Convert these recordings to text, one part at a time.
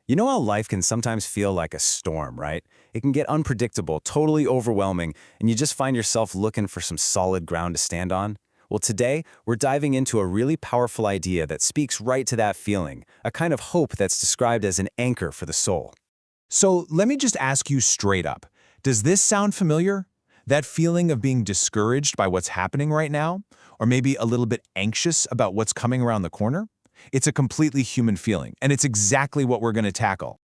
You know how life can sometimes feel like a storm, right? It can get unpredictable, totally overwhelming, and you just find yourself looking for some solid ground to stand on? Well, today, we're diving into a really powerful idea that speaks right to that feeling, a kind of hope that's described as an anchor for the soul. So let me just ask you straight up. Does this sound familiar? That feeling of being discouraged by what's happening right now? Or maybe a little bit anxious about what's coming around the corner? It's a completely human feeling, and it's exactly what we're going to tackle.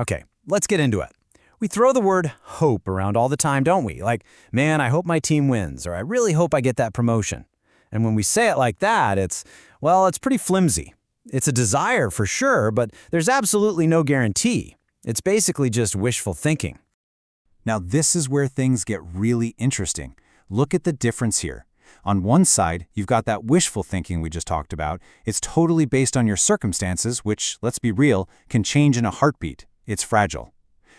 Okay, let's get into it. We throw the word hope around all the time, don't we? Like, man, I hope my team wins, or I really hope I get that promotion. And when we say it like that, it's pretty flimsy. It's a desire for sure, but there's absolutely no guarantee. It's basically just wishful thinking. Now this is where things get really interesting. Look at the difference here. On one side, you've got that wishful thinking we just talked about. It's totally based on your circumstances, which, let's be real, can change in a heartbeat. It's fragile.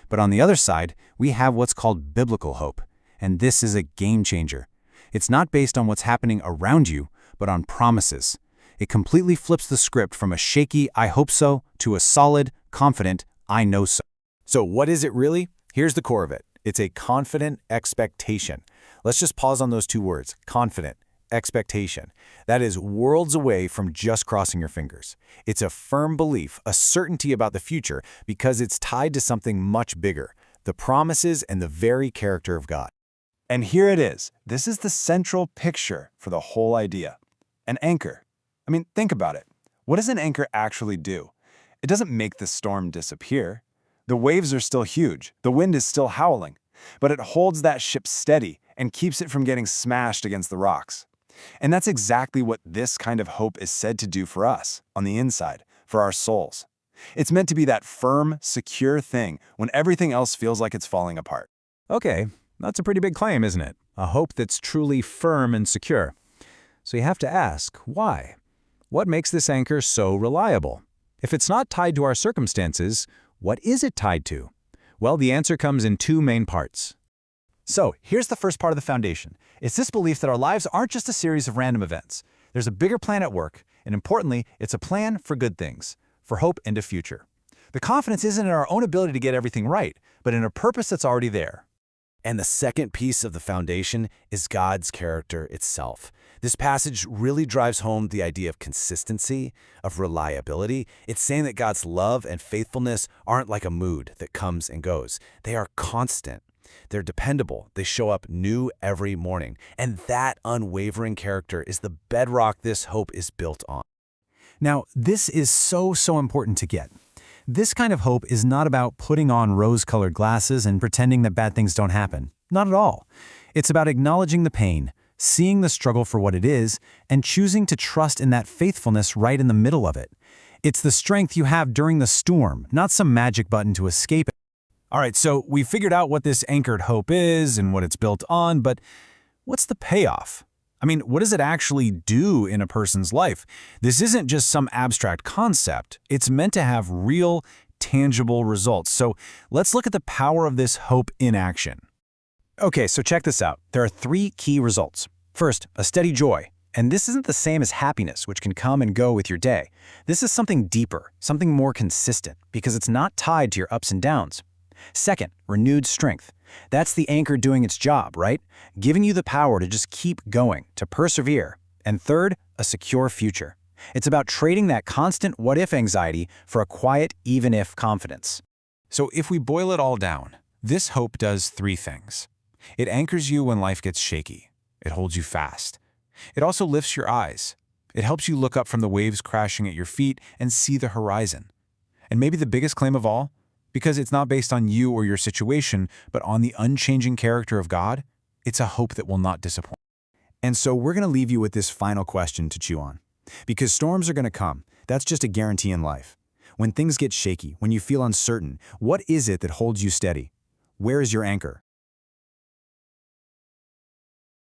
But on the other side, we have what's called biblical hope. And this is a game changer. It's not based on what's happening around you, but on promises. It completely flips the script from a shaky "I hope so" to a solid, confident "I know so." So what is it really? Here's the core of it. It's a confident expectation. Let's just pause on those two words, confident, expectation. That is worlds away from just crossing your fingers. It's a firm belief, a certainty about the future, because it's tied to something much bigger, the promises and the very character of God. And here it is. This is the central picture for the whole idea. An anchor. I mean, think about it. What does an anchor actually do? It doesn't make the storm disappear. The waves are still huge, the wind is still howling, but it holds that ship steady and keeps it from getting smashed against the rocks. And that's exactly what this kind of hope is said to do for us, on the inside, for our souls. It's meant to be that firm, secure thing when everything else feels like it's falling apart. Okay, that's a pretty big claim, isn't it? A hope that's truly firm and secure. So you have to ask, why? What makes this anchor so reliable? If it's not tied to our circumstances, what is it tied to? Well, the answer comes in two main parts. So, here's the first part of the foundation. It's this belief that our lives aren't just a series of random events. There's a bigger plan at work, and importantly, it's a plan for good things, for hope and a future. The confidence isn't in our own ability to get everything right, but in a purpose that's already there. And the second piece of the foundation is God's character itself. This passage really drives home the idea of consistency, of reliability. It's saying that God's love and faithfulness aren't like a mood that comes and goes. They are constant. They're dependable. They show up new every morning. And that unwavering character is the bedrock this hope is built on. Now, this is so important to get. This kind of hope is not about putting on rose-colored glasses and pretending that bad things don't happen. Not at all. It's about acknowledging the pain, seeing the struggle for what it is, and choosing to trust in that faithfulness right in the middle of it. It's the strength you have during the storm, not some magic button to escape it. All right, so we figured out what this anchored hope is and what it's built on, but what's the payoff? I mean, what does it actually do in a person's life? This isn't just some abstract concept. It's meant to have real, tangible results. So let's look at the power of this hope in action. Okay, so check this out. There are three key results. First, a steady joy. And this isn't the same as happiness, which can come and go with your day. This is something deeper, something more consistent, because it's not tied to your ups and downs. Second, renewed strength. That's the anchor doing its job, right? Giving you the power to just keep going, to persevere. And third, a secure future. It's about trading that constant what-if anxiety for a quiet even-if confidence. So if we boil it all down, this hope does three things. It anchors you when life gets shaky. It holds you fast. It also lifts your eyes. It helps you look up from the waves crashing at your feet and see the horizon. And maybe the biggest claim of all, because it's not based on you or your situation, but on the unchanging character of God, it's a hope that will not disappoint. And so we're going to leave you with this final question to chew on. Because storms are going to come. That's just a guarantee in life. When things get shaky, when you feel uncertain, what is it that holds you steady? Where is your anchor?